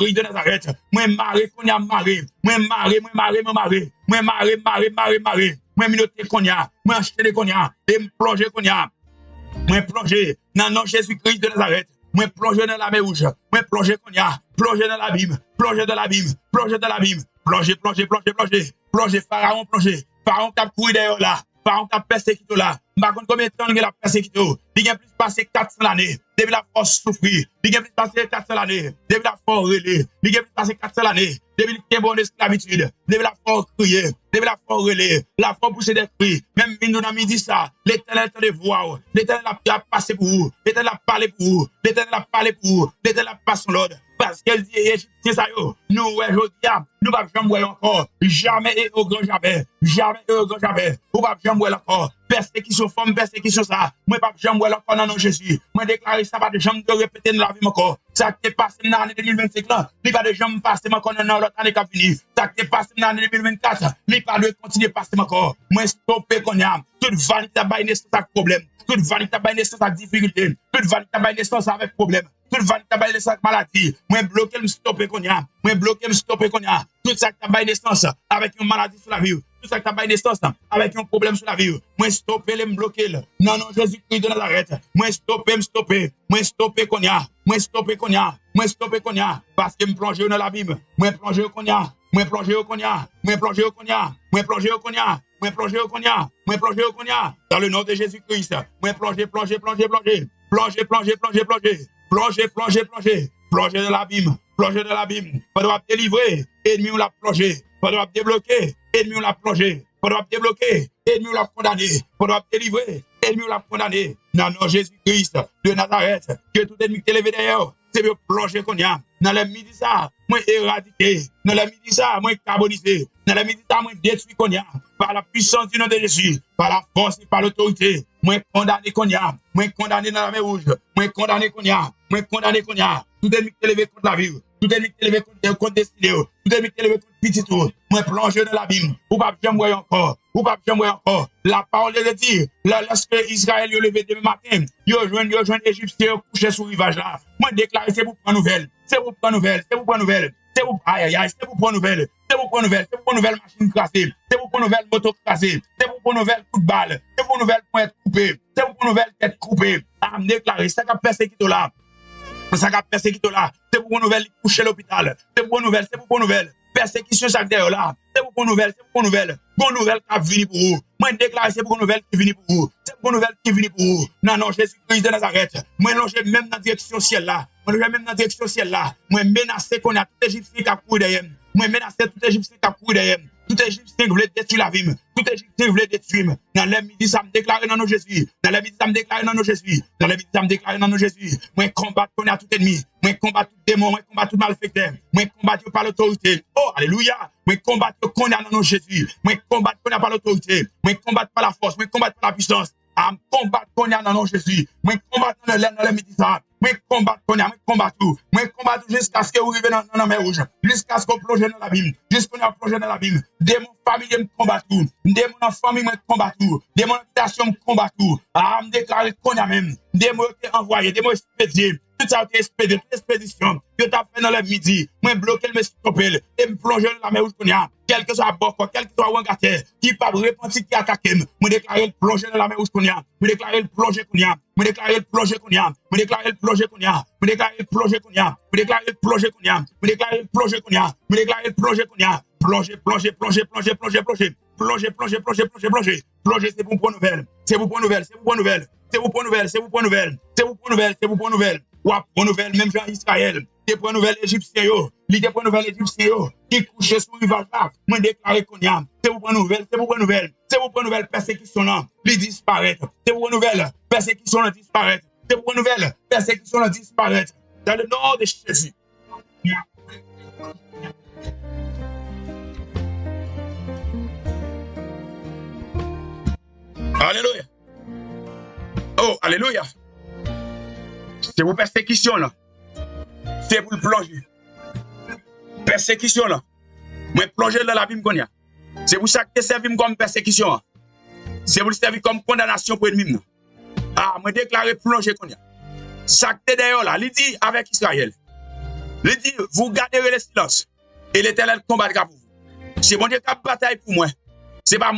Jésus-Christ de Nazareth. Moi maré qu'on y a maré. Moi maré. Moi maré. Moi minoté qu'on y a. Moi acheté qu'on y a. Et me plonger qu'on y a. Moi plonger dans le nom de Jésus-Christ de Nazareth. Moi plonger dans la mer rouge. Moi plonger qu'on y a. Plonger dans l'abîme. Plonger dans l'abîme. Plonger. Pharaon plonger. Pharaon qui a couru derrière là. Pharaon qui a persécuté là. Par contre, combien de temps il a persécuté? Il a plus passé 400 années. Depuis la force souffrir. Il a plus passé 400 années. Depuis la force relais. Il a plus passé 400 années. Depuis le bon esclavitude. Depuis la force crier. Depuis la force relais. La force pousser des cris. Même nous avons dit ça. L'Éternel a des voix. L'Éternel a passé pour vous. L'Éternel a parlé pour vous. L'Éternel a parlé pour vous. L'Éternel a passé son ordre. Parce qu'elle dit, Égyptien, ça yo, nous, nous pas jamais voir encore. Jamais et au grand jamais. Ou pas jamais voir encore. Persécution forme, persécution ça. Moi, pas jamais voir encore dans Jésus. Moi, déclarer ça, pas de jamais de répéter dans la vie encore. Ça qui est passé dans l'année 2025 là, il pas de jamais passer encore dans l'autre année qui vient. Ça qui est passé dans l'année 2024, il pas de continuer passer encore. Moi, stopper qu'on y a. Toute vanité a naissance avec problème. Toute vanité a naissance avec difficulté. Toute vanité a naissance avec problème. Toute vanité a naissance avec maladie. Moi, bloquer me stopper qu'on y a. Tout ça qui a naissance avec une maladie sur la vie. Tout ça qui a naissance avec un problème sur la vie. Moi, stopper les me bloquer. Non, Jésus-Christ de Nazareth. Moi, stopper qu'on y a. Parce que me plonger dans l'abîme. Moi, plonger qu'on y a. Dans le nom de Jésus-Christ. Moi, plonger. Plonger dans l'abîme. Faudra délivrer. Ennemi ou la plonger. Faudra débloquer. Ennemi ou la plonger. Faudra débloquer. Ennemi ou la condamner. Faudra délivrer. Ennemi ou la condamner. Non, Jésus-Christ de Nazareth. Que tout ennemi qui est levé d'ailleurs. C'est le plonger qu'on y a. Dans le midi ça, moi éradiqué. Dans le midi ça, moi carbonisé. Dans le midi ça, moi détruit qu'on y a. Par la puissance du nom de Jésus. Par la force et par l'autorité. Moi condamné qu'on y a. Moi condamné dans la mer rouge. Moi condamné qu'on y a. Tout ennemi qui est levé contre la vie. Tout ennemi qui est levé contre destiné. Tout ennemi qui est levé contre petit tout. Moi plonger dans l'abîme. Ou pas jamais encore. La parole de Dieu, lorsque Israël est levé demain matin, il rejoint l'Égyptien couché sur le rivage là. Moi déclare, c'est pour prendre nouvelle. C'est pour prendre nouvelle. C'est pour prendre nouvelle machine crasée. C'est pour prendre nouvelle moto crasée. C'est pour prendre nouvelle coup de balle. C'est pour nouvelle pointe coupée. C'est pour prendre nouvelle tête coupée. Me déclarer, ça qui a persécuté là. C'est pour prendre nouvelle coucher à l'hôpital. C'est pour prendre nouvelle. Persécution chaque derrière là. C'est pour nouvelle. Bonne nouvelle qui vient pour vous. Moi, déclare, c'est pour nouvelle qui vient pour vous. C'est pour nouvelle qui vient pour vous. Non, Jésus-Christ de Nazareth. Moi, j'ai même dans la direction ciel là. Moi, menacé qu'on a tout Égyptien qui a couru derrière. Tout Égyptien qui voulait détruire la vie. Tout Égyptien qui voulait détruire. Dans le midi, ça me déclare dans nos Jésus. Moi, combattre qu'on a tout ennemi. Moi, combattre tout démon. Moi, combattre tout malfaiteur. Moi, combattre par l'autorité. Oh, alléluia. Moi, combattre qu'on a dans nos Jésus. Moi, combattre qu'on a par l'autorité. Moi, combattre par la force. Moi, combattre par la puissance. Combattre qu'on a dans nos Jésus. Moi, combattre dans le midi, ça. Moi, combattre qu'on a. Moi, combattre jusqu'à ce que vous arrivez dans la mer rouge. Jusqu'à ce qu'on plonge dans l'abîme. Jusqu'à ce qu'on plonge dans l'abîme. Démon famille me combat tout. Démon en famille me combat tout. Démon habitation me combat tout. Me déclarer qu'on a même. Démon qui envoyé. Démon expédié. Tout ça a été expédié. Toute expédition. Que tu as fait dans le midi. Moi, bloquer me stopper. Et me plonger dans la mer rouge qu'on a. Quel que soit Boko, quel que soit Wangater, qui pas repentir qui attaque, me déclarer le plonger dans la mer rouge qu'on a. Me déclarer le plonger qu'on a. Plonger, c'est pour prendre nouvelle. Ou à prendre nouvelle, même Jean Israël. Qui prend nouvelle Égyptien, qui couche sur le rivage là. Moi déclarer qu'on y a. C'est pour prendre nouvelle, persécution là. Lui disparaître. C'est pour nouvelle, persécution là disparaître. Dans le nom de Jésus. Alléluia. Oh, alléluia. C'est pour persécution là. C'est pour le plonger. Persécution là. Moi plonger dans l'abîme qu'on y a. C'est pour ça que tu servis comme persécution. C'est pour servir comme condamnation pour l'ennemi. Moi déclarer plonger qu'on y a. Ça que tu d'ailleurs là, il dit avec Israël. Il dit, vous garderez le silence. Et l'Éternel combattra pour vous. C'est bon Dieu qui a bataille pour moi. C'est pas